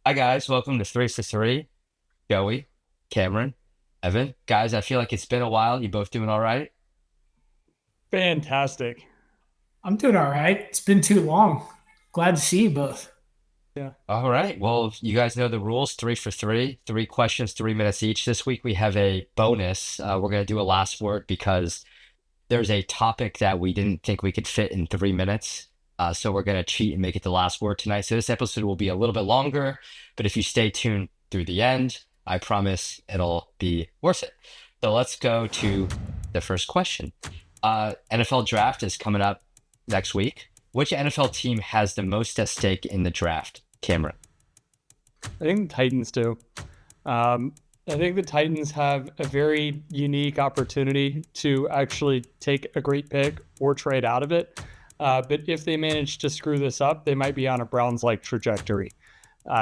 Hi guys, welcome to 3 Joey, Cameron, Evan. Guys, I feel like it's been a while. You both doing all right? Fantastic. I'm doing all right. It's been too long. Glad to see you both. Yeah. All right. Well, you guys know the rules. 3 for 3, 3 questions, 3 minutes each. This week we have a bonus. We're gonna do a last word because there's a topic that we didn't think we could fit in 3 minutes. So we're gonna cheat and make it the last word tonight. So this episode will be a little bit longer, but if you stay tuned through the end, I promise it'll be worth it. So let's go to the first question. NFL draft is coming up next week. Which NFL team has the most at stake in the draft? Cameron. I think the Titans do. Um, I think the Titans have a very unique opportunity to actually take a great pick or trade out of it. But if they manage to screw this up, they might be on a Browns-like trajectory.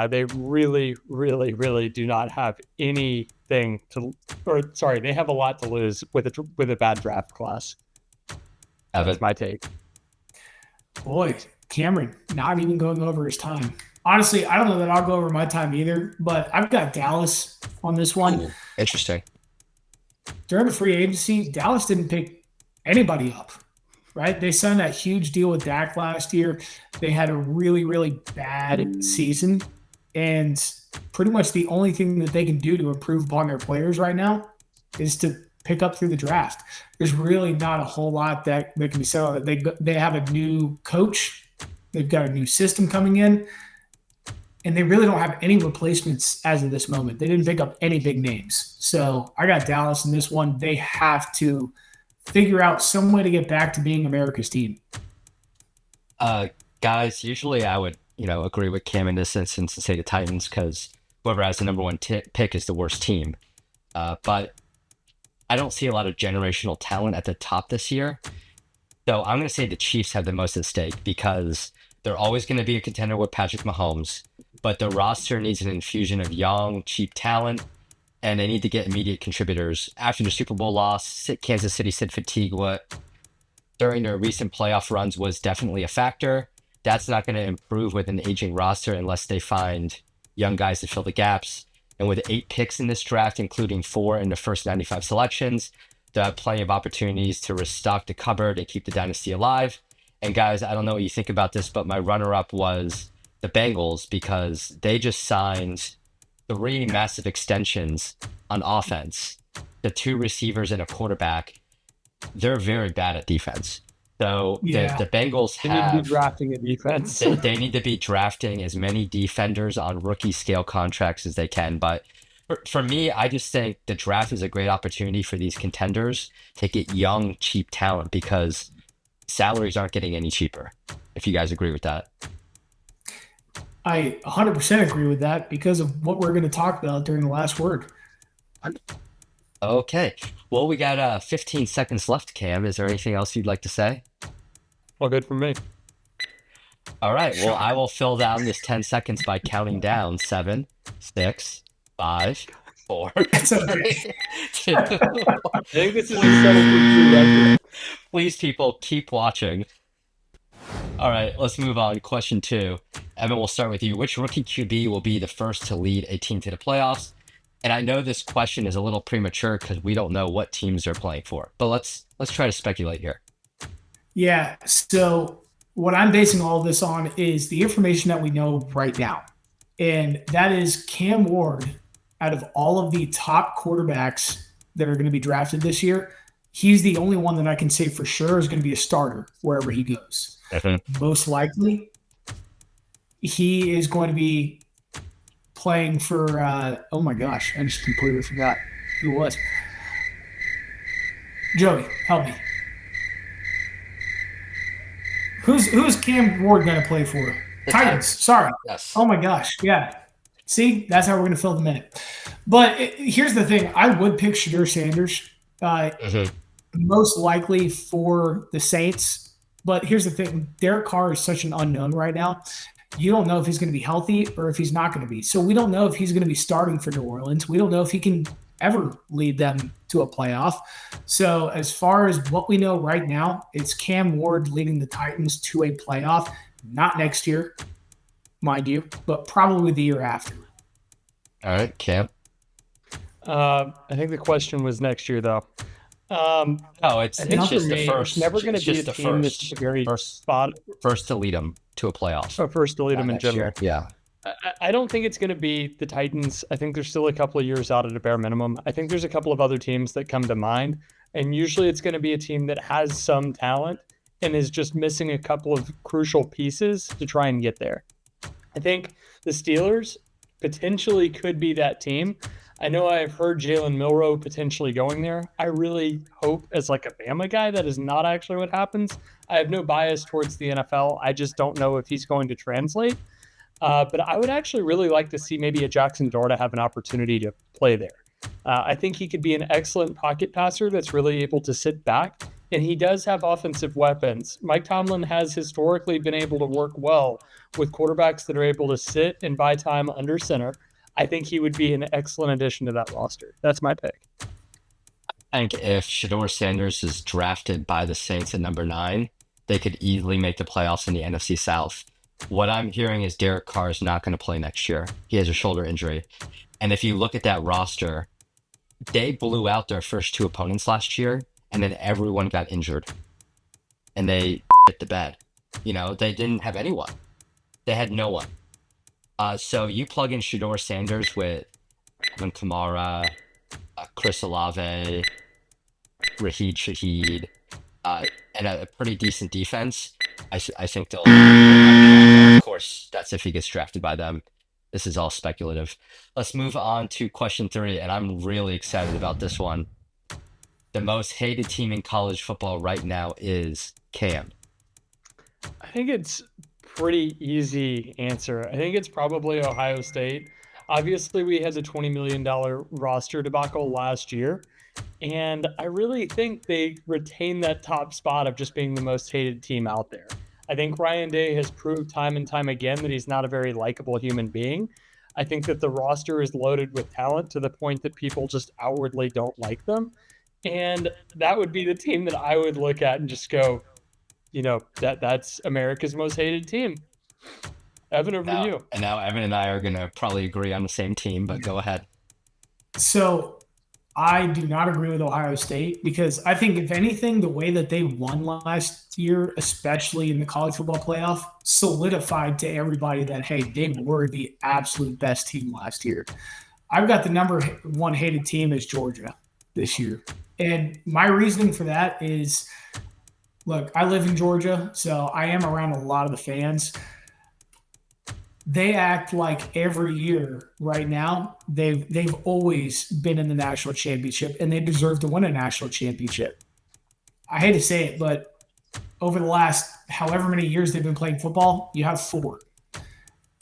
They really, really, really do not have anything to, or sorry, they have a lot to lose with a bad draft class. Evan. That's my take. Boy, Cameron, not even going over his time. Honestly, I don't know that I'll go over my time either, but I've got Dallas on this one. Ooh, interesting. During the free agency, Dallas didn't pick anybody up, right? They signed that huge deal with Dak last year. They had a really, really bad season. And pretty much the only thing that they can do to improve upon their players right now is to pick up through the draft. There's really not a whole lot that can be said on it. They have a new coach. They've got a new system coming in, and they really don't have any replacements as of this moment. They didn't pick up any big names. So I got Dallas in this one. They have to figure out some way to get back to being America's team. Uh, Guys, usually I would, agree with Cam in this instance and say the Titans because whoever has the number one pick is the worst team. But I don't see a lot of generational talent at the top this year. So I'm going to say the Chiefs have the most at stake because they're always going to be a contender with Patrick Mahomes, but the roster needs an infusion of young, cheap talent, and they need to get immediate contributors. After the Super Bowl loss, Kansas City said fatigue during their recent playoff runs was definitely a factor. That's not going to improve with an aging roster unless they find young guys to fill the gaps. And with 8 picks in this draft, including 4 in the first 95 selections, they'll have plenty of opportunities to restock the cupboard and keep the dynasty alive. And guys, I don't know what you think about this, but my runner-up was the Bengals because they just signed 3 massive extensions on offense. The 2 receivers and a quarterback. They're very bad at defense. So Yeah. the Bengals They need to be have drafting a defense. they need to be drafting as many defenders on rookie scale contracts as they can. But for me, I just think the draft is a great opportunity for these contenders to get young, cheap talent because salaries aren't getting any cheaper. If you guys agree with that. I 100% agree with that because of what we're going to talk about during the last word. Okay. Well, we got 15 seconds left, Cam. Is there anything else you'd like to say? All good for me. All right. Well, I will fill down this 10 seconds by counting down 7, 6, 5, 4, It's okay. 3, 2. I think this is a 7-2 record. Please, people, keep watching. All right, let's move on. Question 2. Evan, we'll start with you. Which rookie QB will be the first to lead a team to the playoffs? And I know this question is a little premature because we don't know what teams they're playing for, but let's try to speculate here. Yeah. So what I'm basing all of this on is the information that we know right now. And that is Cam Ward, out of all of the top quarterbacks that are going to be drafted this year, he's the only one that I can say for sure is going to be a starter wherever he goes. Most likely, he is going to be playing for, oh my gosh, I just completely forgot who it was. Joey, help me. Who's Cam Ward going to play for? The Titans. Sorry. Yes. Oh my gosh. Yeah. See, that's how we're going to fill the minute. But here's the thing: I would pick Shadur Sanders, most likely for the Saints. But here's the thing: Derek Carr is such an unknown right now. You don't know if he's going to be healthy or if he's not going to be. So we don't know if he's going to be starting for New Orleans. We don't know if he can ever lead them to a playoff. So as far as what we know right now, it's Cam Ward leading the Titans to a playoff, not next year, mind you, but probably the year after. All right, Cam. I think the question was next year, though. No, it's I think not for just the me, it's first. never going to It's be a just the team that's first. a very First, spot first to lead them to a playoff. or first to lead them in Next year. general. Yeah. I don't think it's going to be the Titans. I think there's still a couple of years out at a bare minimum. I think there's a couple of other teams that come to mind, and usually it's going to be a team that has some talent and is just missing a couple of crucial pieces to try and get there. I think the Steelers potentially could be that team. I know I've heard Jalen Milroe potentially going there. I really hope, as like a Bama guy, that is not actually what happens. I have no bias towards the NFL. I just don't know if he's going to translate. But I would actually really like to see maybe a Jackson Dorda have an opportunity to play there. I think he could be an excellent pocket passer that's really able to sit back, and he does have offensive weapons. Mike Tomlin has historically been able to work well with quarterbacks that are able to sit and buy time under center. I think he would be an excellent addition to that roster. That's my pick. I think if Shador Sanders is drafted by the Saints at number 9, they could easily make the playoffs in the NFC South. What I'm hearing is Derek Carr is not going to play next year. He has a shoulder injury. And if you look at that roster, they blew out their first 2 opponents last year, and then everyone got injured. And they hit the bed. They didn't have anyone. They had no one. So you plug in Shador Sanders with Alvin Kamara, Chris Olave, Raheed Shaheed, and a pretty decent defense. I think they'll. Of course, that's if he gets drafted by them. This is all speculative. Let's move on to question 3, and I'm really excited about this one. The most hated team in college football right now is Cam. I think it's pretty easy answer. I think it's probably Ohio State. Obviously, we had the $20 million roster debacle last year, and I really think they retain that top spot of just being the most hated team out there. I think Ryan Day has proved time and time again that he's not a very likable human being. I think that the roster is loaded with talent to the point that people just outwardly don't like them. And that would be the team that I would look at and just go, that's America's most hated team. Evan, over to you. And now Evan and I are going to probably agree on the same team, but go ahead. So I do not agree with Ohio State because I think, if anything, the way that they won last year, especially in the college football playoff, solidified to everybody that, hey, they were the absolute best team last year. I've got the number 1 hated team as Georgia this year. And my reasoning for that is, look, I live in Georgia, so I am around a lot of the fans. They act like every year right now they've always been in the national championship, and they deserve to win a national championship. I hate to say it, but over the last however many years they've been playing football, you have 4.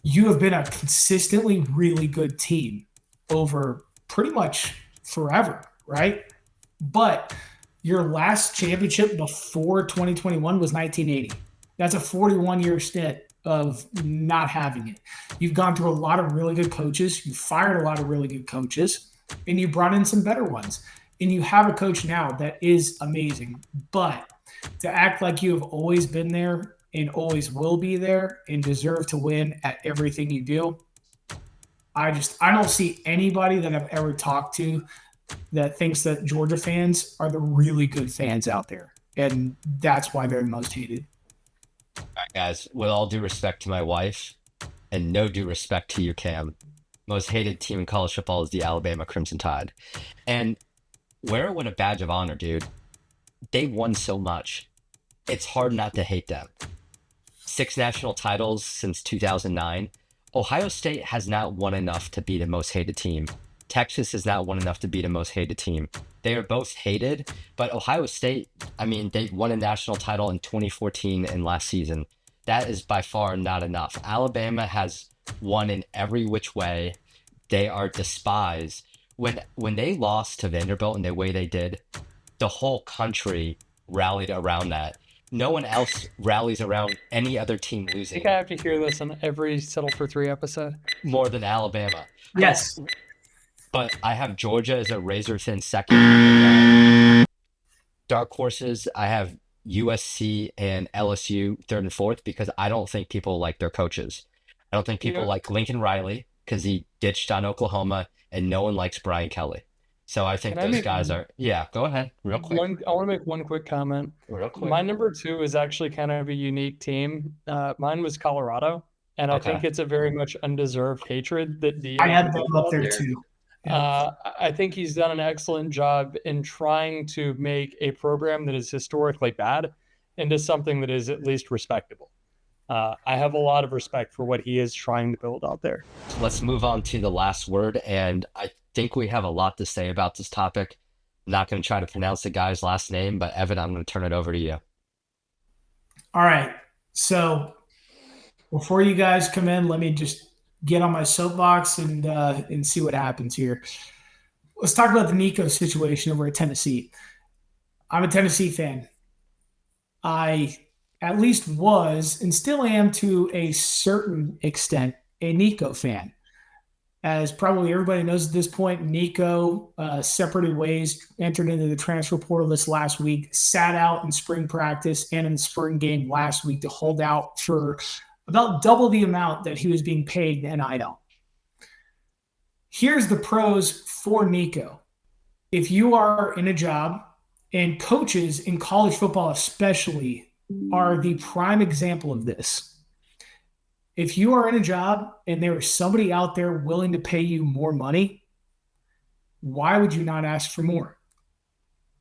You have been a consistently really good team over pretty much forever, right? But your last championship before 2021 was 1980. That's a 41-year stint of not having it. You've gone through a lot of really good coaches. You fired a lot of really good coaches, and you brought in some better ones. And you have a coach now that is amazing. But to act like you have always been there and always will be there and deserve to win at everything you do, I don't see anybody that I've ever talked to that thinks that Georgia fans are the really good fans out there. And that's why they're most hated. All right, guys, with all due respect to my wife and no due respect to you, Cam, most hated team in college football is the Alabama Crimson Tide. And wear it with a badge of honor, dude. They won so much. It's hard not to hate them. 6 national titles since 2009. Ohio State has not won enough to be the most hated team. Texas has not won enough to be the most hated team. They are both hated, but Ohio State, they won a national title in 2014 and last season. That is by far not enough. Alabama has won in every which way. They are despised. When they lost to Vanderbilt in the way they did, the whole country rallied around that. No one else rallies around any other team I losing think I have to hear this on every Settle for 3 episode. more than Alabama. Yes. But I have Georgia as a razor-thin second. Dark horses, I have USC and LSU third and fourth because I don't think people like their coaches. I don't think people Yeah, like Lincoln Riley because he ditched on Oklahoma, and no one likes Brian Kelly. So I think can I those make guys are, yeah, go ahead, real quick, one? I want to make one quick comment. real quick. My number two is actually kind of a unique team. Mine was Colorado, and I think Okay. it's a very much undeserved hatred that I Dio had them built up out there there. too. Yeah. I think he's done an excellent job in trying to make a program that is historically bad into something that is at least respectable. I have a lot of respect for what he is trying to build out there. Let's move on to the last word, and I think we have a lot to say about this topic. I'm not going to try to pronounce the guy's last name, but Evan, I'm going to turn it over to you. All right. So before you guys come in, let me just get on my soapbox and see what happens here. Let's talk about the Nico situation over at Tennessee. I'm a Tennessee fan. I at least was and still am to a certain extent a Nico fan. As probably everybody knows at this point, Nico separated ways, entered into the transfer portal this last week, sat out in spring practice and in the spring game last week to hold out for about double the amount that he was being paid in NIL. Here's the pros for Nico. If you are in a job, and coaches in college football especially are the prime example of this. If you are in a job and there is somebody out there willing to pay you more money, why would you not ask for more?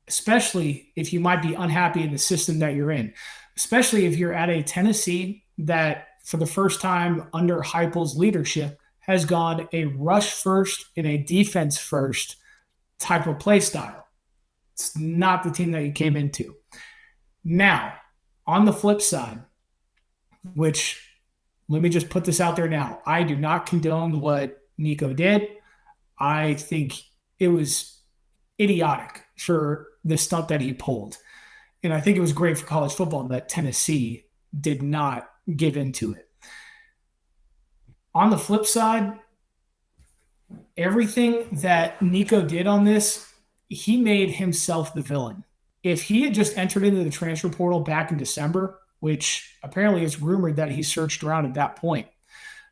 Especially if you might be unhappy in the system that you're in. Especially if you're at a Tennessee that, for the first time under Heupel's leadership, has gone a rush first and a defense first type of play style. It's not the team that you came into. Now, on the flip side, which let me just put this out there now. I do not condone what Nico did. I think it was idiotic for the stunt that he pulled. And I think it was great for college football that Tennessee did not give into it. On the flip side, everything that Nico did on this, he made himself the villain. If he had just entered into the transfer portal back in December, which apparently is rumored that he searched around at that point,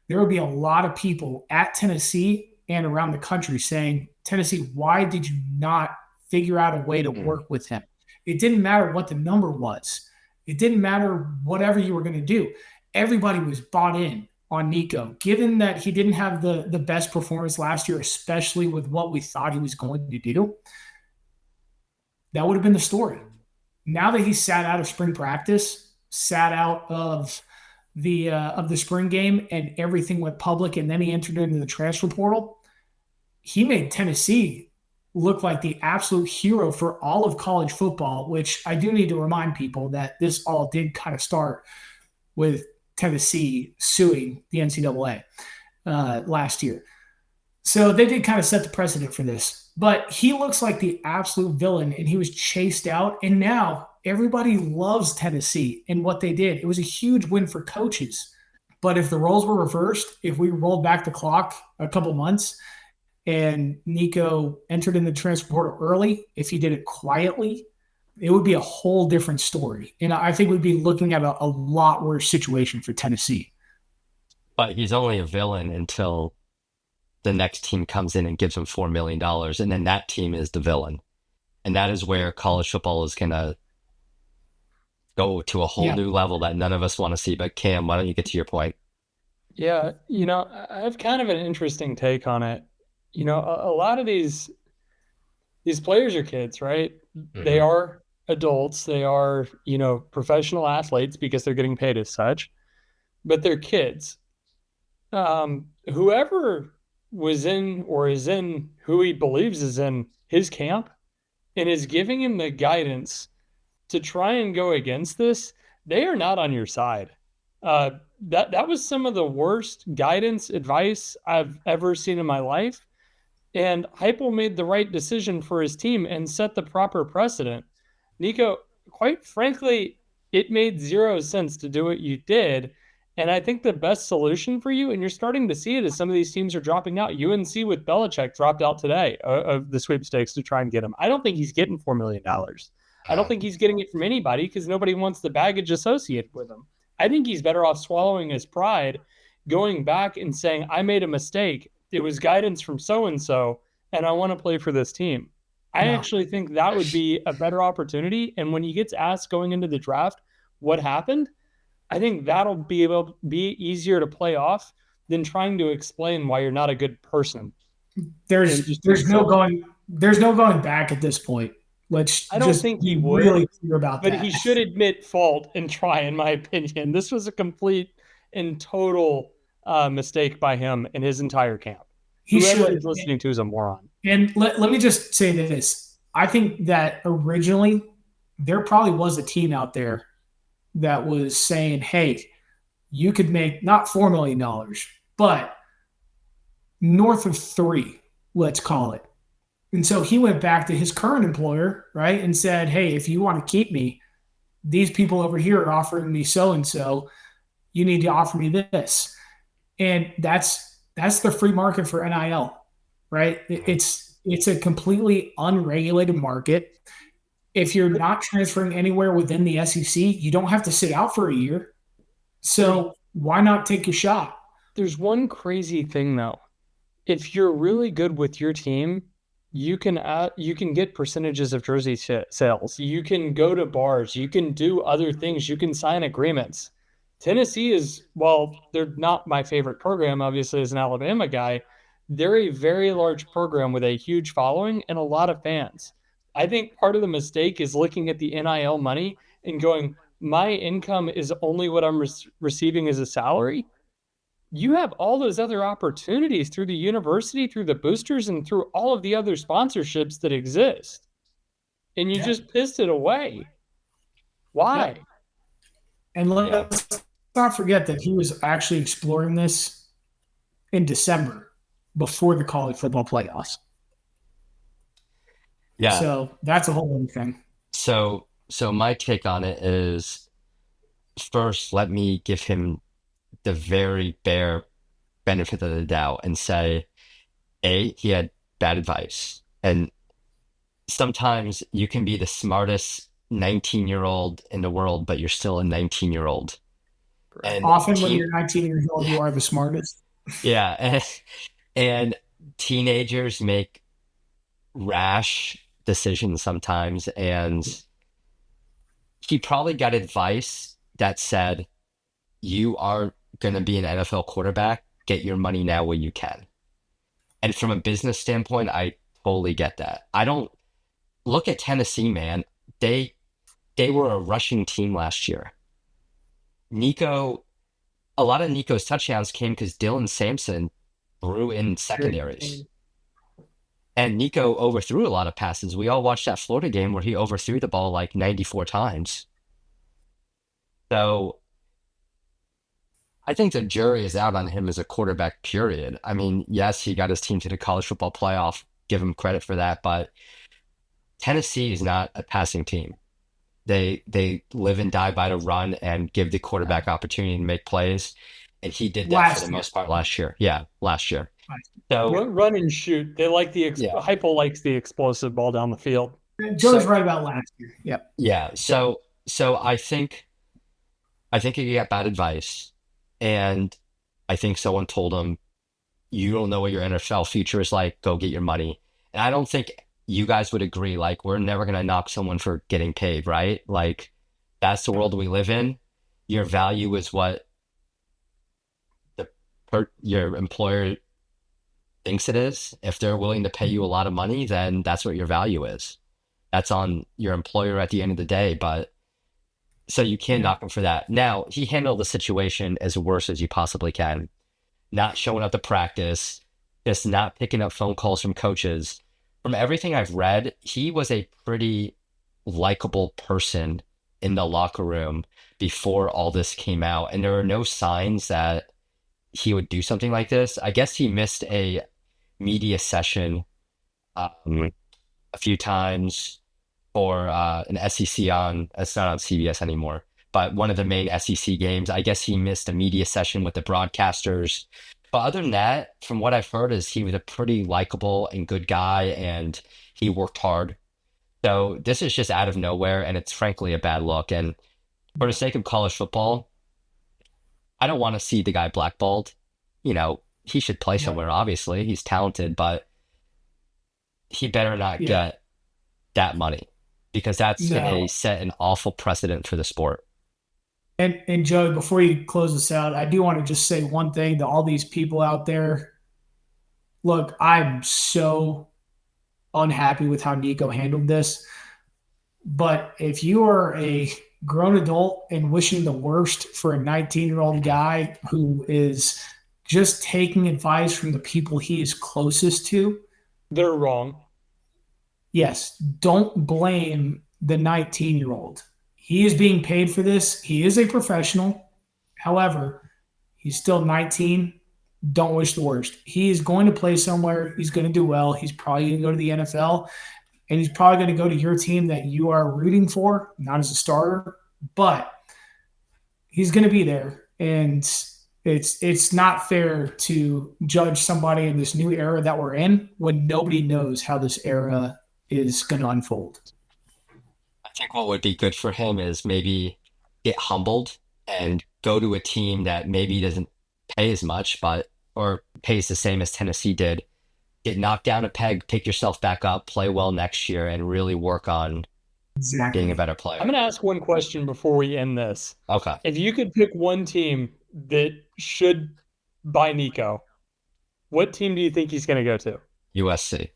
there would be a lot of people at Tennessee and around the country saying, Tennessee, why did you not figure out a way to work with him? It didn't matter what the number was. It didn't matter whatever you were going to do. Everybody was bought in on Nico. Given that he didn't have the best performance last year, especially with what we thought he was going to do, that would have been the story. Now that he sat out of spring practice, sat out of the spring game, and everything went public, and then he entered into the transfer portal, he made Tennessee look like the absolute hero for all of college football, which I do need to remind people that this all did kind of start with Tennessee suing the NCAA last year. So they did kind of set the precedent for this. But he looks like the absolute villain, and he was chased out. And now everybody loves Tennessee and what they did. It was a huge win for coaches. But if the roles were reversed, if we rolled back the clock a couple months and Nico entered in the transfer portal early, if he did it quietly, it would be a whole different story. And I think we'd be looking at a lot worse situation for Tennessee. But he's only a villain until the next team comes in and gives him $4 million, and then that team is the villain. And that is where college football is going to go to a whole new level that none of us want to see. But Cam, why don't you get to your point? Yeah, I have kind of an interesting take on it. A lot of these players are kids, right? They are adults. They are, professional athletes because they're getting paid as such, but they're kids. Whoever was in or is in who he believes is in his camp and is giving him the guidance to try and go against this, they are not on your side. That was some of the worst guidance advice I've ever seen in my life. And Heupel made the right decision for his team and set the proper precedent. Nico, quite frankly, it made zero sense to do what you did. And I think the best solution for you, and you're starting to see it as some of these teams are dropping out. UNC with Belichick dropped out today of the sweepstakes to try and get him. I don't think he's getting $4 million. I don't think he's getting it from anybody because nobody wants the baggage associated with him. I think he's better off swallowing his pride, going back and saying, I made a mistake. It was guidance from so and so, and I want to play for this team. I No. actually think that would be a better opportunity. And when he gets asked going into the draft what happened, I think that'll be able to be easier to play off than trying to explain why you're not a good person. There's no going back at this point. Let's I don't just think he be would, really clear about but that. he should admit fault and try, in my opinion. This was a complete and total mistake by him and his entire camp. He Whoever should. he's listening to is a moron. And let me just say this. I think that originally there probably was a team out there that was saying, hey, you could make not $4 million, but north of three, let's call it. And so he went back to his current employer, right, and said, hey, if you want to keep me, these people over here are offering me so and so. You need to offer me this. And that's the free market for NIL, right? It's a completely unregulated market. If you're not transferring anywhere within the SEC, you don't have to sit out for a year. So why not take a shot? There's one crazy thing though. If you're really good with your team, you can get percentages of jersey sales. You can go to bars. You can do other things. You can sign agreements. Tennessee is, well, they're not my favorite program, obviously, as an Alabama guy. They're a very large program with a huge following and a lot of fans. I think part of the mistake is looking at the NIL money and going, my income is only what I'm receiving as a salary. You have all those other opportunities through the university, through the boosters, and through all of the other sponsorships that exist. And you just pissed it away. Why? Yeah. And let's not forget that he was actually exploring this in December before the college football playoffs. Yeah. So that's a whole other thing. So my take on it is, first, let me give him the very bare benefit of the doubt and say, A, he had bad advice. And sometimes you can be the smartest 19-year-old in the world, but you're still a 19-year-old. And often when you're 19 years old, you are the smartest. Yeah. And teenagers make rash decisions sometimes. And he probably got advice that said, you are going to be an NFL quarterback. Get your money now where you can. And from a business standpoint, I totally get that. I don't look at Tennessee, man. They were a rushing team last year. A lot of Nico's touchdowns came because Dylan Sampson threw in secondaries. And Nico overthrew a lot of passes. We all watched that Florida game where he overthrew the ball like 94 times. So I think the jury is out on him as a quarterback, period. I mean, yes, he got his team to the college football playoff. Give him credit for that. But Tennessee is not a passing team. They live and die by the run and give the quarterback opportunity to make plays. And he did that for the most part last year. Yeah, last year. So run and shoot. They like Hypo likes the explosive ball down the field. Joe's right about last year. Yep. Yeah. So I think he got bad advice, and I think someone told him, "You don't know what your NFL future is like. Go get your money." And I don't think you guys would agree. Like, we're never gonna knock someone for getting paid, right? Like, that's the world we live in. Your value is what your employer thinks it is. If they're willing to pay you a lot of money, then that's what your value is. That's on your employer at the end of the day. But so you can't knock him for that. Now, he handled the situation as worse as you possibly can. Not showing up to practice, just not picking up phone calls from coaches. From everything I've read, he was a pretty likable person in the locker room before all this came out. And there were no signs that he would do something like this. I guess he missed a media session a few times for an SEC it's not on CBS anymore, but one of the main SEC games. I guess he missed a media session with the broadcasters. But other than that, from what I've heard, is he was a pretty likable and good guy, and he worked hard. So this is just out of nowhere, and it's frankly a bad look. And for the sake of college football, I don't want to see the guy blackballed. he should play Yeah. somewhere. Obviously, he's talented, but he better not Yeah. get that money because that's going to No. set an awful precedent for the sport. And Joe, before you close this out, I do want to just say one thing to all these people out there. Look, I'm so unhappy with how Nico handled this. But if you are a grown adult and wishing the worst for a 19-year-old guy who is just taking advice from the people he is closest to, They're wrong. yes, don't blame the 19-year-old. He is being paid for this. He is a professional. However, he's still 19. Don't wish the worst. He is going to play somewhere. He's going to do well. He's probably going to go to the NFL, and he's probably going to go to your team that you are rooting for, not as a starter, but he's going to be there. And it's not fair to judge somebody in this new era that we're in when nobody knows how this era is going to unfold. I think what would be good for him is maybe get humbled and go to a team that maybe doesn't pay as much, but or pays the same as Tennessee did. Get knocked down a peg, pick yourself back up, play well next year, and really work on being a Exactly. better I'm player. going to ask one question before we end this. Okay. If you could pick one team that should buy Nico, what team do you think he's going to go to? USC.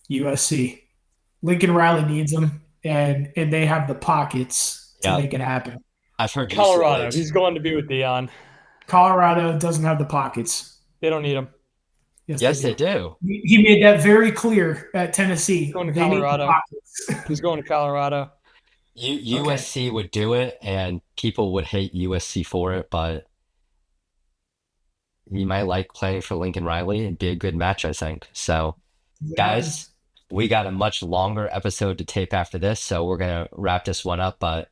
USC. Lincoln Riley needs him, and they have the pockets to Yeah. make it happen. I've heard Colorado. UCLA. He's going to be with Dion. Colorado doesn't have the pockets. They don't need him. Yes, they do. He made that very clear at Tennessee. Going to They need the Colorado. pockets. He's going to Colorado. USC would do it, and people would hate USC for it, but he might like playing for Lincoln Riley and be a good match, I think. So, guys, we got a much longer episode to tape after this, so we're gonna wrap this one up. But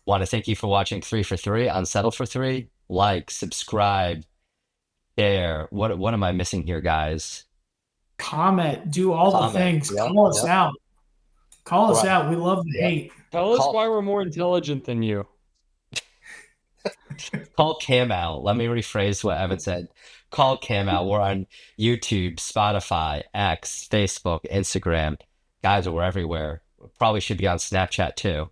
want to thank you for watching 3 for 3 on Settle for 3. Like, subscribe, share. What am I missing here, guys? Comment, do all the Comment. things. Yeah, Call us yeah. out. Call us Right. out. We love the Yeah. hate. Tell us Call- why we're more intelligent than you. Call Cam out. Let me rephrase what Evan said. Call Cam out. We're on YouTube, Spotify, X, Facebook, Instagram. Guys, we're everywhere. Probably should be on Snapchat too.